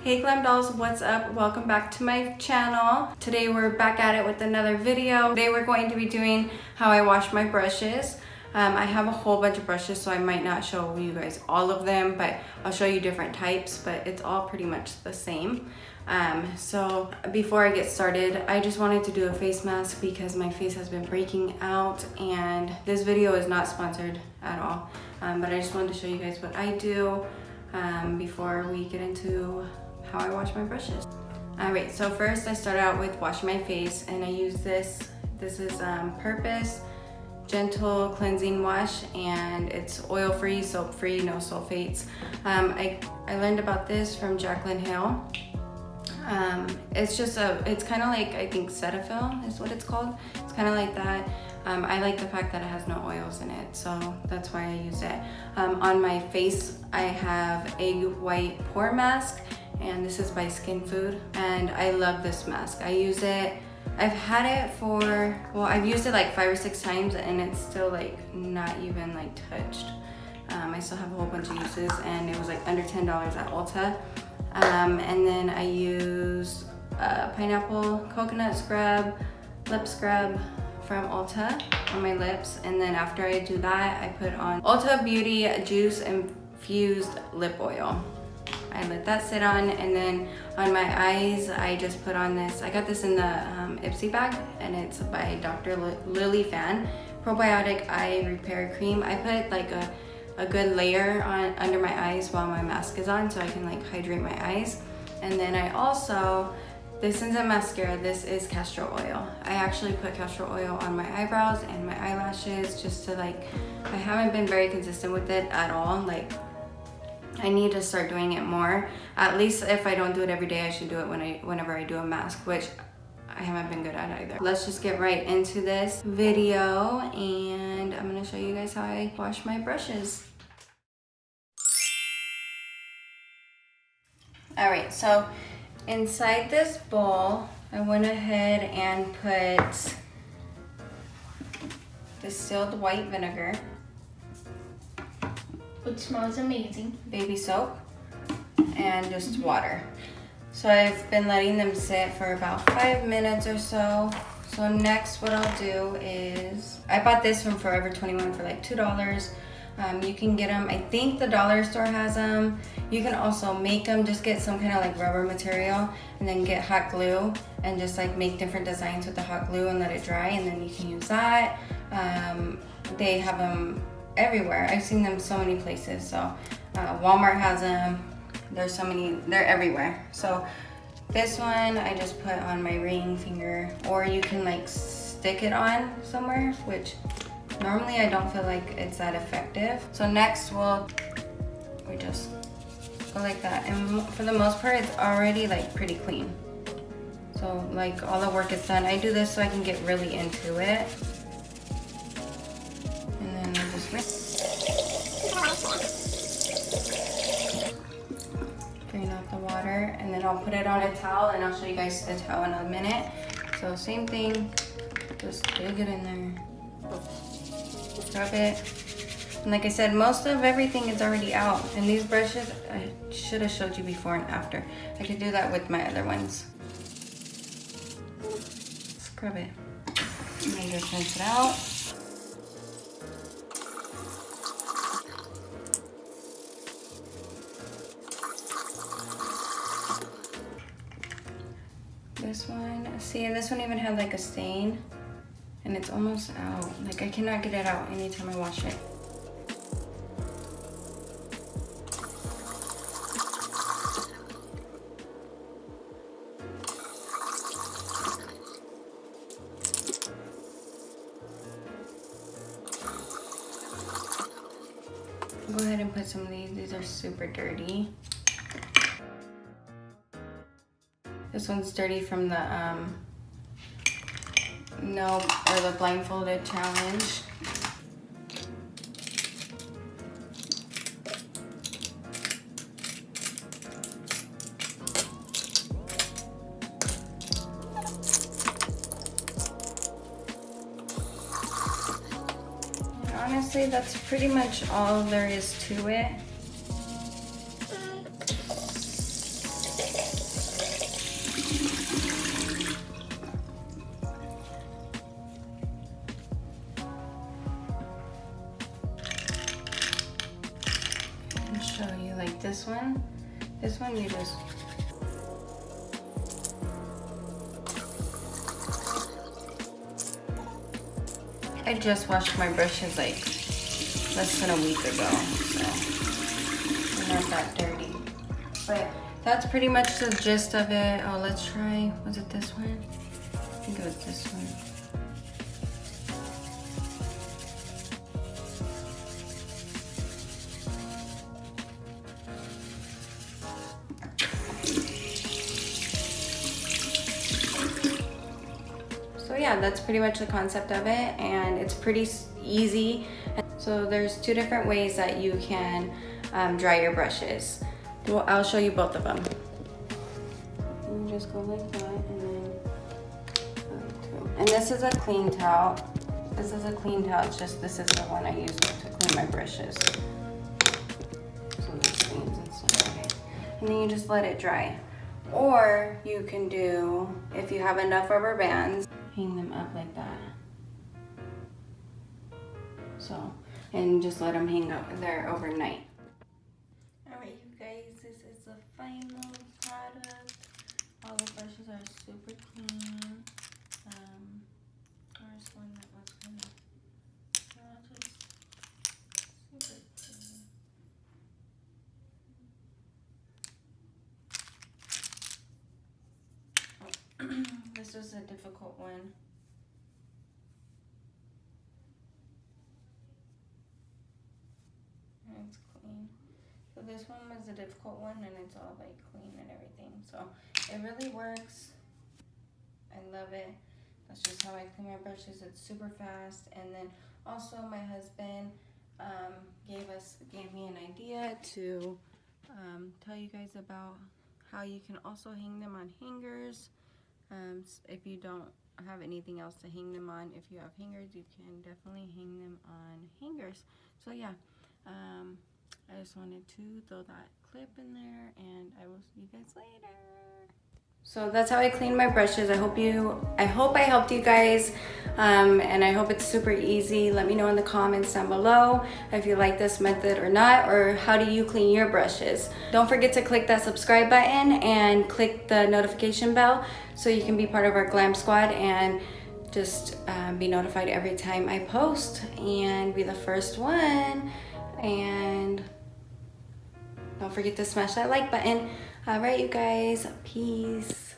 Hey Glam Dolls, what's up? Welcome back to my channel. Today we're back at it with another video. Today we're going to be doing how I wash my brushes. I have a whole bunch of brushes, so I might not show you guys all of them, but I'll show you different types, but it's all pretty much the same. So before I get started, I just wanted to do a face mask because my face has been breaking out, and this video is not sponsored at all, but I just wanted to show you guys what I do before we get into how I wash my brushes. Alright, so first I start out with washing my face, and I use this. This is Purpose Gentle Cleansing Wash, and it's oil-free, soap-free, no sulfates. I learned about this from Jaclyn Hill. It's kind of like, I think Cetaphil is what it's called. It's kind of like that. I like the fact that it has no oils in it, so that's why I use it. On my face, I have Egg White Pore Mask, and this is by Skinfood, and I love this mask. I use it, I've had it for, well, I've used it like 5 or 6 times, and it's still like not even like touched. I still have a whole bunch of uses, and it was like under $10 at Ulta. And then I use pineapple coconut scrub, lip scrub from Ulta on my lips, and then after I do that, I put on Ulta Beauty Juice Infused Lip Oil. I let that sit on, and then on my eyes, I just put on this. I got this in the Ipsy bag, and it's by Dr. LILI Probiotic Eye Repair Cream. I put like a good layer on under my eyes while my mask is on, so I can like hydrate my eyes. And then I also, this isn't mascara, this is castor oil. I actually put castor oil on my eyebrows and my eyelashes just to like, I haven't been very consistent with it at all. Like, I need to start doing it more. At least if I don't do it every day, I should do it whenever I do a mask, which I haven't been good at either. Let's just get right into this video, and I'm gonna show you guys how I wash my brushes. All right, so inside this bowl, I went ahead and put distilled white vinegar, which smells amazing, baby soap, and just water. So I've been letting them sit for about 5 minutes or so. So next what I'll do is, I bought this from Forever 21 for like $2. You can get them, I think the dollar store has them. You can also make them, just get some kind of like rubber material and then get hot glue and just like make different designs with the hot glue and let it dry, and then you can use that. They have them everywhere. I've seen them so many places. So Walmart has them. There's so many, they're everywhere. So this one I just put on my ring finger, or you can like stick it on somewhere, which normally I don't feel like it's that effective. So next we just go like that, and for the most part it's already like pretty clean. So like all the work is done. I do this so I can get really into it. And then I just drain out the water, and then I'll put it on a towel, and I'll show you guys the towel in a minute. So same thing, just dig it in there, scrub it. And like I said, most of everything is already out. And these brushes, I should have showed you before and after. I could do that with my other ones. Scrub it. And then just rinse it out. This one, see, and this one even had like a stain, and it's almost out. Like I cannot get it out anytime I wash it. Go ahead and put some of these. These are super dirty. This one's dirty from the the blindfolded challenge. And honestly, that's pretty much all there is to it. one you just... I just washed my brushes like less than a week ago, so they're not that dirty. But that's pretty much the gist of it. Oh, let's try, was it this one? I think it was this one. So yeah, that's pretty much the concept of it, and it's pretty easy. So there's two different ways that you can dry your brushes. Well, I'll show you both of them. You just go like that, and then like two. And this is a clean towel. This is a clean towel. It's just this is the one I use to clean my brushes. So this cleans and stuff. Okay. And then you just let it dry. Or you can do, if you have enough rubber bands, hang them up like that. So, and just let them hang out there overnight. Alright you guys, this is the final product. All the brushes are super clean. There's one that was kind of just super clean. Oh, this was a difficult one. It's clean. So this one was a difficult one, and it's all like clean and everything. So it really works. I love it. That's just how I clean my brushes. It's super fast. And then also my husband gave me an idea to tell you guys about how you can also hang them on hangers. If you don't have anything else to hang them on, if you have hangers, you can definitely hang them on hangers. So yeah. I just wanted to throw that clip in there, and I will see you guys later. So that's how I clean my brushes. I hope I helped you guys, and I hope it's super easy. Let me know in the comments down below if you like this method or not, or how do you clean your brushes. Don't forget to click that subscribe button and click the notification bell so you can be part of our Glam Squad and just be notified every time I post and be the first one. And don't forget to smash that like button. All right, you guys, peace.